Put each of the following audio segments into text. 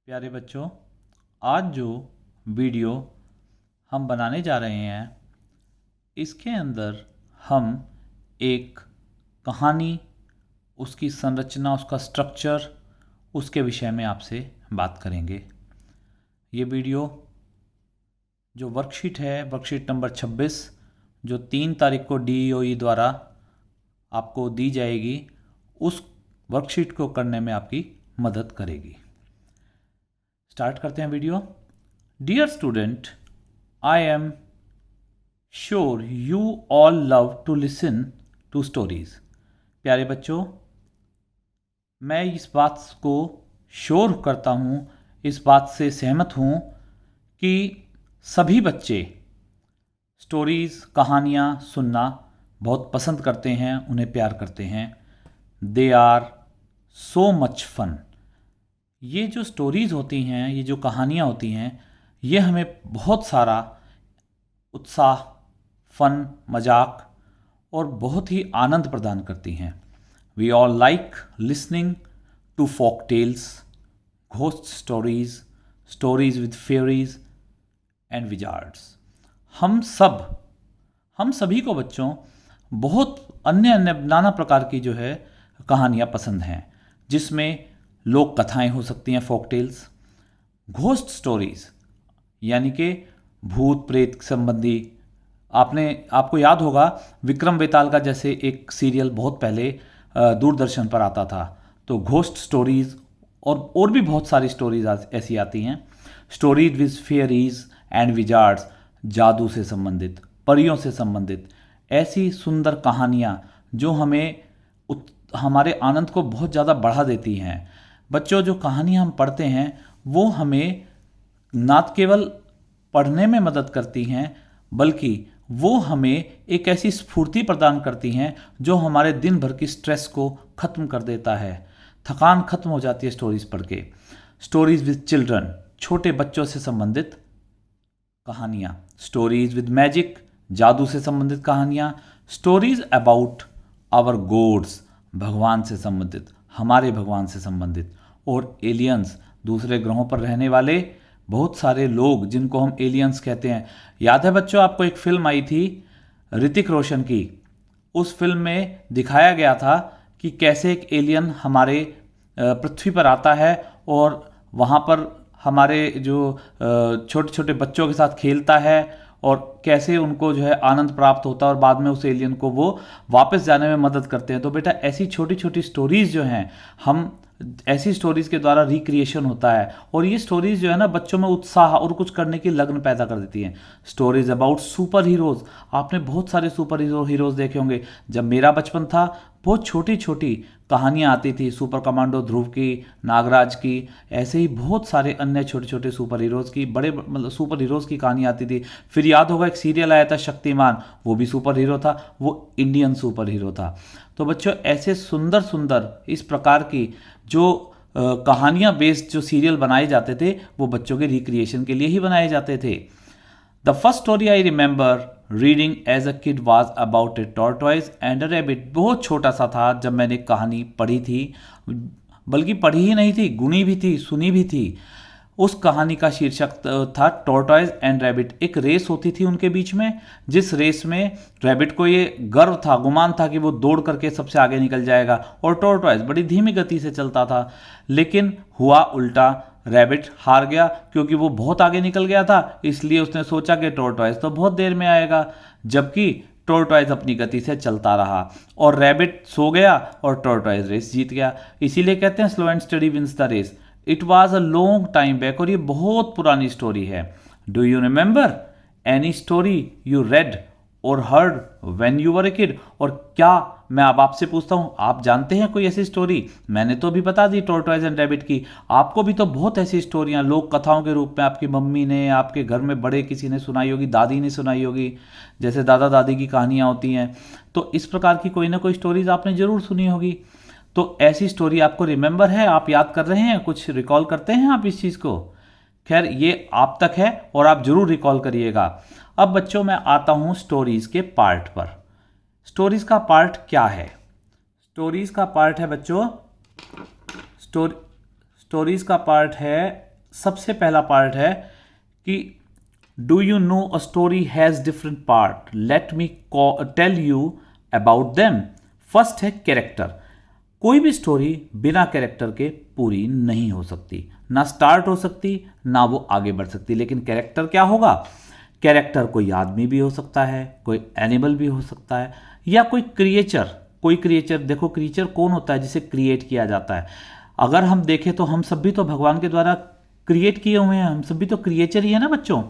प्यारे बच्चों, आज जो वीडियो हम बनाने जा रहे हैं इसके अंदर हम एक कहानी, उसकी संरचना, उसका स्ट्रक्चर, उसके विषय में आपसे बात करेंगे। ये वीडियो जो वर्कशीट है, वर्कशीट नंबर 26, जो 3 तारीख को DOE द्वारा आपको दी जाएगी, उस वर्कशीट को करने में आपकी मदद करेगी। स्टार्ट करते हैं video. Dear student, I am sure you all love to listen to stories. प्यारे बच्चों, मैं इस बात को श्योर करता हूँ, इस बात से सहमत हूँ कि सभी बच्चे स्टोरीज़, कहानियाँ सुनना बहुत पसंद करते हैं, उन्हें प्यार करते हैं। They are so much fun. ये जो स्टोरीज़ होती हैं, ये जो कहानियाँ होती हैं, ये हमें बहुत सारा उत्साह, फन, मजाक और बहुत ही आनंद प्रदान करती हैं। We all like listening to folk tales, ghost stories, stories with fairies and wizards. हम सभी को बच्चों बहुत अन्य नाना प्रकार की जो है कहानियाँ पसंद हैं, जिसमें लोक कथाएँ हो सकती हैं, फोक टेल्स, घोस्ट स्टोरीज यानी कि भूत प्रेत संबंधी। आपको याद होगा विक्रम बेताल का जैसे एक सीरियल बहुत पहले दूरदर्शन पर आता था, तो घोस्ट स्टोरीज और भी बहुत सारी स्टोरीज ऐसी आती हैं। Stories with fairies and Wizards, जादू से संबंधित, परियों से संबंधित ऐसी सुंदर कहानियाँ जो हमारे आनंद को बहुत ज़्यादा बढ़ा देती हैं। बच्चों, जो कहानियाँ हम पढ़ते हैं वो हमें ना केवल पढ़ने में मदद करती हैं, बल्कि वो हमें एक ऐसी स्फूर्ति प्रदान करती हैं जो हमारे दिन भर की स्ट्रेस को ख़त्म कर देता है। थकान ख़त्म हो जाती है स्टोरीज़ पढ़ के। स्टोरीज़ विद चिल्ड्रन, छोटे बच्चों से संबंधित कहानियाँ। स्टोरीज़ विद मैजिक, जादू से संबंधित कहानियाँ। स्टोरीज़ अबाउट आवर गॉड्स, भगवान से संबंधित, हमारे भगवान से संबंधित। और एलियंस, दूसरे ग्रहों पर रहने वाले बहुत सारे लोग जिनको हम एलियंस कहते हैं। याद है बच्चों, आपको एक फिल्म आई थी ऋतिक रोशन की। उस फिल्म में दिखाया गया था कि कैसे एक एलियन हमारे पृथ्वी पर आता है और वहाँ पर हमारे जो छोटे छोटे बच्चों के साथ खेलता है और कैसे उनको जो है आनंद प्राप्त होता है और बाद में उस एलियन को वो वापस जाने में मदद करते हैं। तो बेटा, ऐसी छोटी छोटी स्टोरीज़ जो हैं, हम ऐसी स्टोरीज़ के द्वारा रिक्रिएशन होता है और ये स्टोरीज़ जो है ना बच्चों में उत्साह और कुछ करने की लगन पैदा कर देती हैं। स्टोरीज़ अबाउट सुपर हीरोज़, आपने बहुत सारे सुपर हीरोज़ देखे होंगे। जब मेरा बचपन था, बहुत छोटी छोटी कहानियाँ आती थी, सुपर कमांडो ध्रुव की, नागराज की, ऐसे ही बहुत सारे अन्य छोटे छोटे सुपर हीरोज़ की, मतलब सुपर हीरोज़ की कहानी आती थी। फिर याद होगा एक सीरियल आया था शक्तिमान, वो भी सुपर हीरो था, वो इंडियन सुपर हीरो था। तो बच्चों, ऐसे सुंदर सुंदर इस प्रकार की जो कहानियाँ बेस्ड जो सीरियल बनाए जाते थे, वो बच्चों के रिक्रिएशन के लिए ही बनाए जाते थे। The first story I remember reading as a kid was about a tortoise and a rabbit. बहुत छोटा सा था जब मैंने कहानी पढ़ी थी, बल्कि पढ़ी ही नहीं थी, गुनी भी थी, सुनी भी थी। उस कहानी का शीर्षक था टॉर्टॉइज एंड रैबिट। एक रेस होती थी उनके बीच में, जिस रेस में रैबिट को ये गर्व था, गुमान था कि वो दौड़ करके सबसे आगे निकल जाएगा और टॉर्टॉइज बड़ी धीमी गति से चलता था। लेकिन हुआ उल्टा, रैबिट हार गया क्योंकि वो बहुत आगे निकल गया था। इसलिए उसने सोचा कि टॉर्टॉइज तो बहुत देर में आएगा, जबकि टॉर्टॉइज अपनी गति से चलता रहा और रैबिट सो गया और टॉर्टॉइज रेस जीत गया। इसीलिए कहते हैं slow and steady wins the race. It was a long time back, और ये बहुत पुरानी स्टोरी है। Do you remember any story you read or heard when you were a kid? और क्या, मैं अब आपसे पूछता हूँ, आप जानते हैं कोई ऐसी स्टोरी? मैंने तो अभी बता दी टॉर्टॉइज एंड रैबिट की, आपको भी तो बहुत ऐसी स्टोरियाँ लोक कथाओं के रूप में आपकी मम्मी ने, आपके घर में बड़े किसी ने सुनाई होगी, दादी ने सुनाई होगी, जैसे दादा दादी की कहानियाँ होती हैं। तो इस प्रकार की कोई ना कोई स्टोरीज आपने जरूर सुनी होगी। तो ऐसी स्टोरी आपको रिमेंबर है, आप याद कर रहे हैं, कुछ रिकॉल करते हैं आप इस चीज़ को? खैर, ये आप तक है और आप जरूर रिकॉल करिएगा। अब बच्चों, मैं आता हूँ स्टोरीज़ के पार्ट पर। स्टोरीज़ का पार्ट क्या है? स्टोरीज़ का पार्ट है बच्चों, स्टोरीज़ का पार्ट है सबसे पहला पार्ट है कि do you know a story has different part, let me tell you about them. First है कैरेक्टर। कोई भी स्टोरी बिना कैरेक्टर के पूरी नहीं हो सकती, ना स्टार्ट हो सकती ना वो आगे बढ़ सकती। लेकिन कैरेक्टर क्या होगा? कैरेक्टर कोई आदमी भी हो सकता है, कोई एनिमल भी हो सकता है, या कोई क्रिएचर। कोई क्रिएचर, देखो क्रिएचर कौन होता है? जिसे क्रिएट किया जाता है। अगर हम देखें तो हम सब भी तो भगवान के द्वारा क्रिएट किए हुए हैं, हम सब भी तो क्रिएचर ही है ना बच्चों।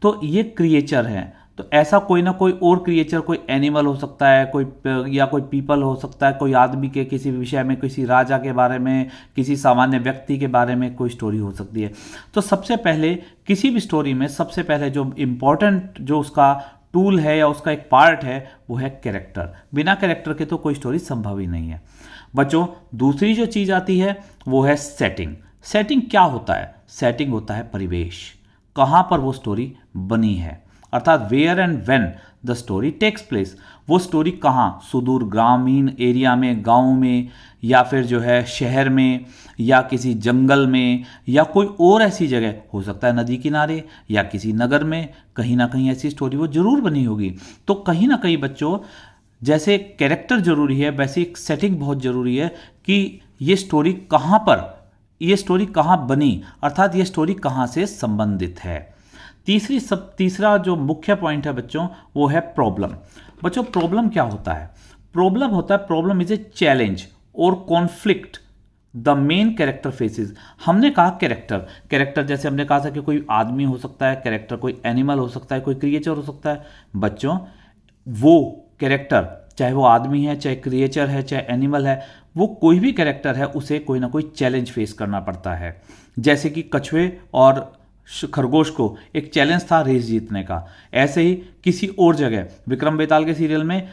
तो ये क्रिएचर है, तो ऐसा कोई ना कोई और क्रिएचर, कोई एनिमल हो सकता है, कोई या कोई पीपल हो सकता है, कोई आदमी के किसी विषय में, किसी राजा के बारे में, किसी सामान्य व्यक्ति के बारे में कोई स्टोरी हो सकती है। तो सबसे पहले किसी भी स्टोरी में सबसे पहले जो इम्पोर्टेंट जो उसका टूल है या उसका एक पार्ट है वो है कैरेक्टर। बिना कैरेक्टर के तो कोई स्टोरी संभव ही नहीं है बच्चों। दूसरी जो चीज़ आती है वो है सेटिंग। सेटिंग क्या होता है? सेटिंग होता है परिवेश, कहाँ पर वो स्टोरी बनी है, अर्थात where and when the story takes place. वो स्टोरी कहाँ, सुदूर ग्रामीण एरिया में, गांव में, या फिर जो है शहर में, या किसी जंगल में, या कोई और ऐसी जगह हो सकता है, नदी किनारे या किसी नगर में, कहीं ना कहीं ऐसी स्टोरी वो जरूर बनी होगी। तो कहीं ना कहीं बच्चों, जैसे कैरेक्टर जरूरी है वैसे एक सेटिंग बहुत जरूरी है कि ये स्टोरी कहाँ पर, ये स्टोरी कहाँ बनी, अर्थात ये स्टोरी कहाँ से संबंधित है। तीसरा जो मुख्य पॉइंट है बच्चों वो है प्रॉब्लम। बच्चों प्रॉब्लम क्या होता है? प्रॉब्लम होता है, प्रॉब्लम इज ए चैलेंज और conflict the main character faces. हमने कहा कैरेक्टर जैसे हमने कहा था कि कोई आदमी हो सकता है कैरेक्टर, कोई एनिमल हो सकता है, कोई क्रिएचर हो सकता है। बच्चों वो कैरेक्टर, चाहे वो आदमी है, चाहे क्रिएचर है, चाहे एनिमल है, वो कोई भी कैरेक्टर है उसे कोई ना कोई चैलेंज फेस करना पड़ता है। जैसे कि कछुए और खरगोश को एक चैलेंज था रेस जीतने का, ऐसे ही किसी और जगह विक्रम बेताल के सीरियल में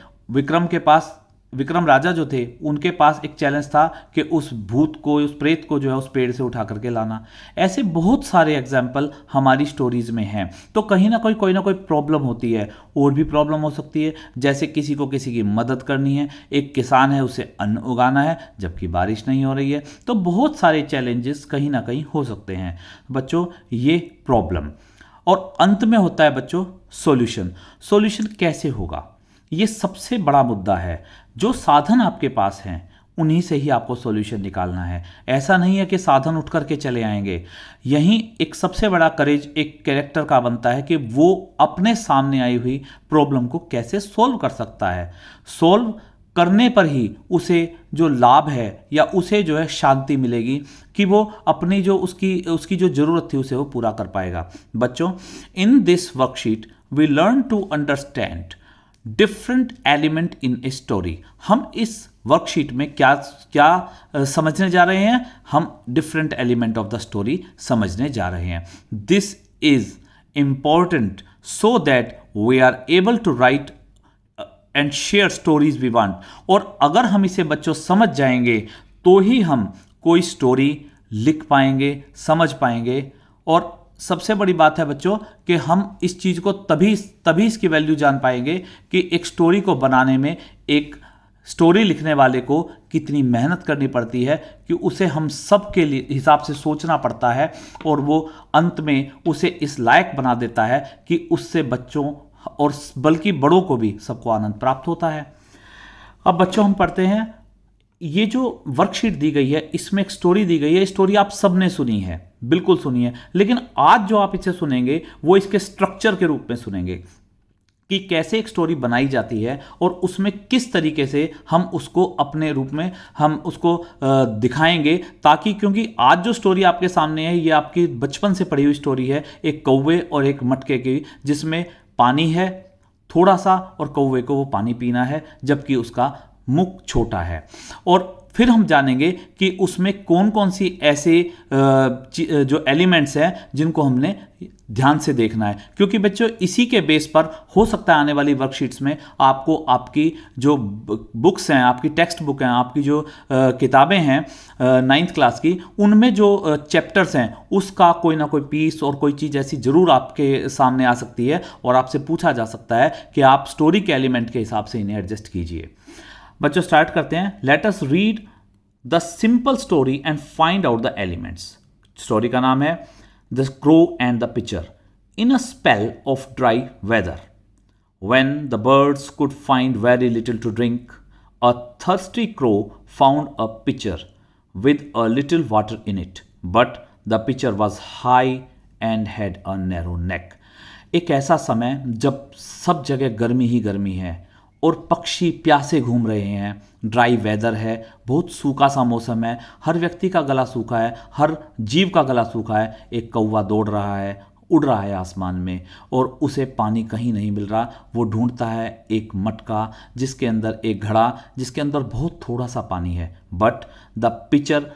विक्रम राजा जो थे उनके पास एक चैलेंज था कि उस भूत को, उस प्रेत को जो है उस पेड़ से उठा करके लाना। ऐसे बहुत सारे एग्जाम्पल हमारी स्टोरीज में हैं। तो कहीं ना कोई ना कोई प्रॉब्लम होती है। और भी प्रॉब्लम हो सकती है, जैसे किसी को किसी की मदद करनी है, एक किसान है उसे अन्न उगाना है जबकि बारिश नहीं हो रही है। तो बहुत सारे चैलेंजेस कहीं ना कहीं हो सकते हैं बच्चों, ये प्रॉब्लम। और अंत में होता है बच्चों सॉल्यूशन। सॉल्यूशन कैसे होगा, ये सबसे बड़ा मुद्दा है। जो साधन आपके पास हैं उन्हीं से ही आपको सॉल्यूशन निकालना है। ऐसा नहीं है कि साधन उठ करके चले आएंगे। यहीं एक सबसे बड़ा करेज एक कैरेक्टर का बनता है कि वो अपने सामने आई हुई प्रॉब्लम को कैसे सॉल्व कर सकता है। सॉल्व करने पर ही उसे जो लाभ है या उसे जो है शांति मिलेगी कि वो अपनी जो उसकी जो ज़रूरत थी उसे वो पूरा कर पाएगा। बच्चों in this worksheet we learn to understand different element in a story. हम इस वर्कशीट में क्या समझने जा रहे हैं? हम different element of the story समझने जा रहे हैं। This is important so that we are able to write and share stories we want. और अगर हम इसे बच्चों समझ जाएंगे तो ही हम कोई स्टोरी लिख पाएंगे, समझ पाएंगे। और सबसे बड़ी बात है बच्चों कि हम इस चीज़ को तभी इसकी वैल्यू जान पाएंगे कि एक स्टोरी को बनाने में एक स्टोरी लिखने वाले को कितनी मेहनत करनी पड़ती है, कि उसे हम सब के लिए हिसाब से सोचना पड़ता है और वो अंत में उसे इस लायक बना देता है कि उससे बच्चों और बल्कि बड़ों को भी सबको आनंद प्राप्त होता है। अब बच्चों हम पढ़ते हैं, ये जो वर्कशीट दी गई है इसमें एक स्टोरी दी गई है। स्टोरी आप सबने सुनी है, बिल्कुल सुनी है, लेकिन आज जो आप इसे सुनेंगे वो इसके स्ट्रक्चर के रूप में सुनेंगे कि कैसे एक स्टोरी बनाई जाती है और उसमें किस तरीके से हम उसको अपने रूप में हम उसको दिखाएंगे। ताकि क्योंकि आज जो स्टोरी आपके सामने है ये आपकी बचपन से पढ़ी हुई स्टोरी है, एक कौवे और एक मटके की, जिसमें पानी है थोड़ा सा और कौवे को वो पानी पीना है जबकि उसका मुख छोटा है। और फिर हम जानेंगे कि उसमें कौन कौन सी ऐसे जो एलिमेंट्स हैं जिनको हमने ध्यान से देखना है। क्योंकि बच्चों इसी के बेस पर हो सकता है आने वाली वर्कशीट्स में आपको आपकी जो बुक्स हैं, आपकी टेक्स्ट बुक हैं, आपकी जो किताबें हैं 9th क्लास की, उनमें जो चैप्टर्स हैं उसका कोई ना कोई पीस और कोई चीज़ ऐसी ज़रूर आपके सामने आ सकती है और आपसे पूछा जा सकता है कि आप स्टोरी के एलिमेंट के हिसाब से इन्हें एडजस्ट कीजिए। बच्चों स्टार्ट करते हैं। Let us read the simple story and find out the elements. Story का नाम है the crow and the pitcher. In a spell of dry weather, when the birds could find very little to drink, a thirsty crow found a pitcher with a little water in it, but the pitcher was high and had a narrow neck. एक ऐसा समय जब सब जगह गर्मी ही गर्मी है और पक्षी प्यासे घूम रहे हैं, ड्राई वेदर है, बहुत सूखा सा मौसम है, हर व्यक्ति का गला सूखा है, हर जीव का गला सूखा है। एक कौवा दौड़ रहा है, उड़ रहा है आसमान में और उसे पानी कहीं नहीं मिल रहा। वो ढूंढता है एक मटका जिसके अंदर एक घड़ा जिसके अंदर बहुत थोड़ा सा पानी है। But the pitcher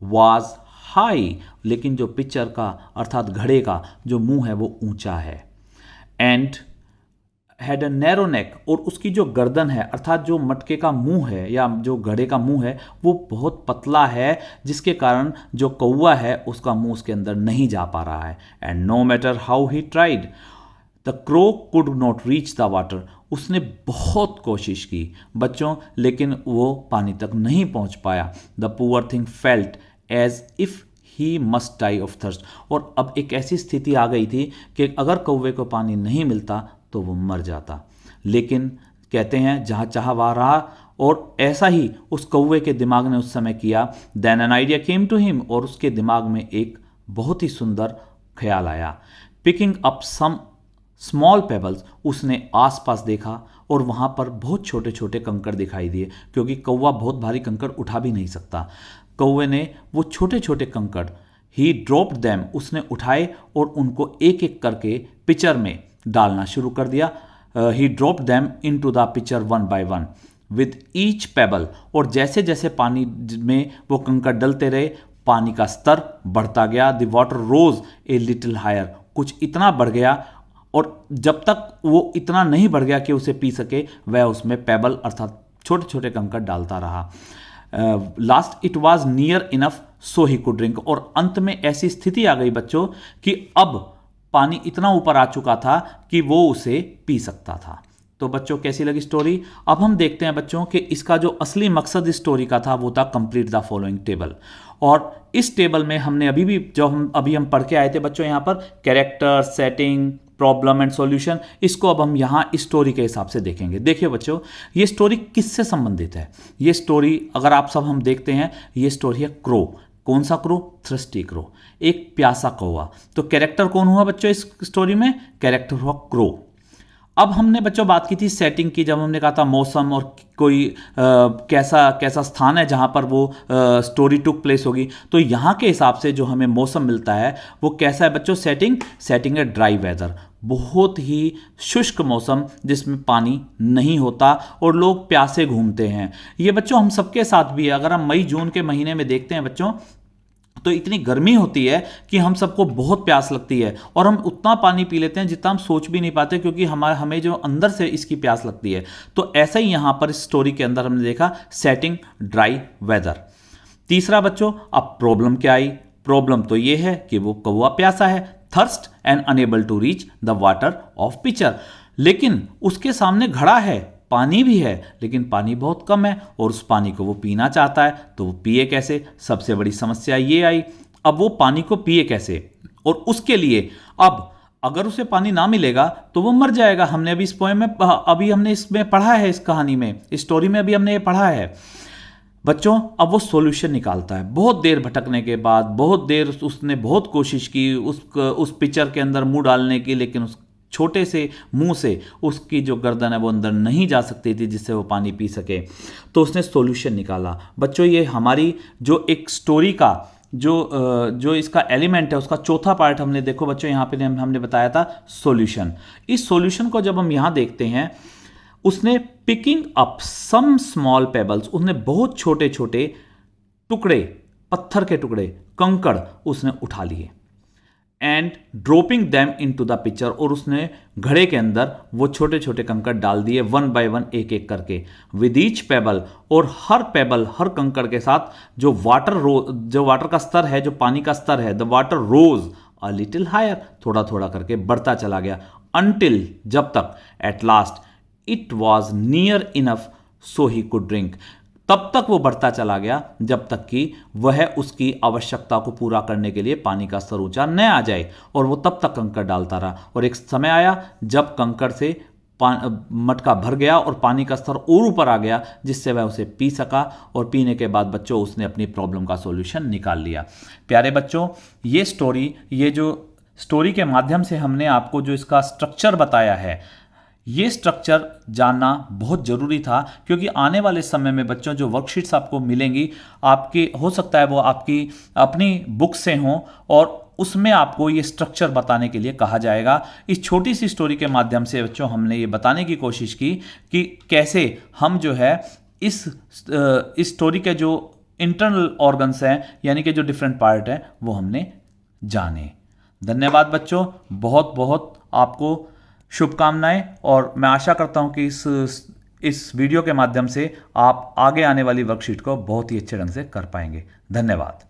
was high, लेकिन जो पिचर का अर्थात घड़े का जो मुंह है वो ऊंचा है। एंड हैड अ नैरो नेक, और उसकी जो गर्दन है अर्थात जो मटके का मुंह है या जो घड़े का मुंह है वो बहुत पतला है, जिसके कारण जो कौवा है उसका मुंह उसके अंदर नहीं जा पा रहा है। And no matter how he tried the crow could not reach the water, उसने बहुत कोशिश की बच्चों, लेकिन वो पानी तक नहीं पहुंच पाया। The poor thing felt as if he must die of thirst, और अब एक ऐसी स्थिति आ गई थी कि अगर कौवे को पानी नहीं मिलता तो वो मर जाता। लेकिन कहते हैं जहाँ चाह वहाँ रहा, और ऐसा ही उस कौवे के दिमाग ने उस समय किया। Then an idea came to him, और उसके दिमाग में एक बहुत ही सुंदर ख्याल आया। Picking up some small pebbles, उसने आसपास देखा और वहाँ पर बहुत छोटे छोटे कंकड़ दिखाई दिए, क्योंकि कौवा बहुत भारी कंकड़ उठा भी नहीं सकता। कौवे ने वो छोटे छोटे कंकड़ ही ड्रॉप्ड देम, उसने उठाए और उनको एक एक करके पिचर में डालना शुरू कर दिया। He dropped them into the pitcher one by one with each pebble, और जैसे जैसे पानी में वो कंकड़ डलते रहे पानी का स्तर बढ़ता गया। The water rose a little higher, कुछ इतना बढ़ गया, और जब तक वो इतना नहीं बढ़ गया कि उसे पी सके वह उसमें पेबल अर्थात छोटे छोटे कंकड़ डालता रहा। Last it was near enough so he could drink, और अंत में ऐसी स्थिति आ गई बच्चों कि अब पानी इतना ऊपर आ चुका था कि वो उसे पी सकता था। तो बच्चों कैसी लगी स्टोरी? अब हम देखते हैं बच्चों कि इसका जो असली मकसद इस स्टोरी का था वो था कंप्लीट द फॉलोइंग टेबल। और इस टेबल में हमने अभी हम पढ़ के आए थे बच्चों, यहाँ पर character, setting, problem and solution, इसको अब हम यहाँ इस स्टोरी के हिसाब से देखेंगे। देखिए बच्चों, ये स्टोरी किससे संबंधित है? ये स्टोरी अगर आप सब हम देखते हैं, ये स्टोरी है क्रो। कौन सा क्रो? थ्रस्टी क्रो, एक प्यासा कौवा। तो कैरेक्टर कौन हुआ बच्चों इस स्टोरी में? कैरेक्टर हुआ क्रो। अब हमने बच्चों बात की थी सेटिंग की, जब हमने कहा था मौसम और कोई कैसा स्थान है जहाँ पर वो स्टोरी टुक प्लेस होगी। तो यहाँ के हिसाब से जो हमें मौसम मिलता है वो कैसा है बच्चों? सेटिंग है ड्राई वेदर, बहुत ही शुष्क मौसम जिसमें पानी नहीं होता और लोग प्यासे घूमते हैं। ये बच्चों हम सबके साथ भी है। अगर हम मई जून के महीने में देखते हैं बच्चों तो इतनी गर्मी होती है कि हम सबको बहुत प्यास लगती है और हम उतना पानी पी लेते हैं जितना हम सोच भी नहीं पाते, क्योंकि हमें जो अंदर से इसकी प्यास लगती है। तो ऐसा ही यहां पर इस स्टोरी के अंदर हमने देखा सेटिंग ड्राई वेदर। तीसरा बच्चों, अब प्रॉब्लम क्या आई? प्रॉब्लम तो ये है कि वो कौवा प्यासा है, thirst and unable to reach the water of pitcher, लेकिन उसके सामने घड़ा है, पानी भी है, लेकिन पानी बहुत कम है और उस पानी को वो पीना चाहता है। तो वो पिए कैसे? सबसे बड़ी समस्या ये आई, अब वो पानी को पिए कैसे? और उसके लिए अब अगर उसे पानी ना मिलेगा तो वो मर जाएगा। हमने अभी इस पोएम में अभी हमने इसमें पढ़ा है, इस कहानी में, इस स्टोरी में अभी हमने ये पढ़ा है बच्चों। अब वो सॉल्यूशन निकालता है। बहुत देर भटकने के बाद, बहुत देर उसने बहुत कोशिश की उस पिक्चर के अंदर मुंह डालने की, लेकिन उस छोटे से मुंह से उसकी जो गर्दन है वो अंदर नहीं जा सकती थी जिससे वो पानी पी सके। तो उसने सॉल्यूशन निकाला। बच्चों ये हमारी जो एक स्टोरी का जो इसका एलिमेंट है उसका चौथा पार्ट हमने देखो बच्चों यहाँ पे हमने बताया था सॉल्यूशन। इस सॉल्यूशन को जब हम यहाँ देखते हैं, उसने picking up some small pebbles, उसने बहुत छोटे छोटे टुकड़े, पत्थर के टुकड़े, कंकड़ उसने उठा लिए and dropping them into the picture, और उसने घड़े के अंदर वो छोटे छोटे कंकड़ डाल दिए वन बाय वन, एक एक करके, विद ईच पेबल, और हर पेबल, हर कंकड़ के साथ जो वाटर का स्तर है, जो पानी का स्तर है, the water rose a little higher, थोड़ा थोड़ा करके बढ़ता चला गया, अनटिल, जब तक, at last it was near enough so he could drink, तब तक वो बढ़ता चला गया जब तक कि वह उसकी आवश्यकता को पूरा करने के लिए पानी का स्तर ऊंचा न आ जाए, और वो तब तक कंकड़ डालता रहा। और एक समय आया जब कंकड़ से मटका भर गया और पानी का स्तर और ऊपर आ गया, जिससे वह उसे पी सका, और पीने के बाद बच्चों उसने अपनी प्रॉब्लम का सॉल्यूशन निकाल लिया। प्यारे बच्चों, ये जो स्टोरी के माध्यम से हमने आपको जो इसका स्ट्रक्चर बताया है, ये स्ट्रक्चर जानना बहुत ज़रूरी था, क्योंकि आने वाले समय में बच्चों जो वर्कशीट्स आपको मिलेंगी, आपकी हो सकता है वो आपकी अपनी बुक से हों, और उसमें आपको ये स्ट्रक्चर बताने के लिए कहा जाएगा। इस छोटी सी स्टोरी के माध्यम से बच्चों हमने ये बताने की कोशिश की कि कैसे हम जो है इस स्टोरी के जो इंटरनल ऑर्गन्स हैं, यानी कि जो डिफरेंट पार्ट हैं, वो हमने जाने। धन्यवाद बच्चों, बहुत बहुत आपको शुभकामनाएं, और मैं आशा करता हूं कि इस वीडियो के माध्यम से आप आगे आने वाली वर्कशीट को बहुत ही अच्छे ढंग से कर पाएंगे। धन्यवाद।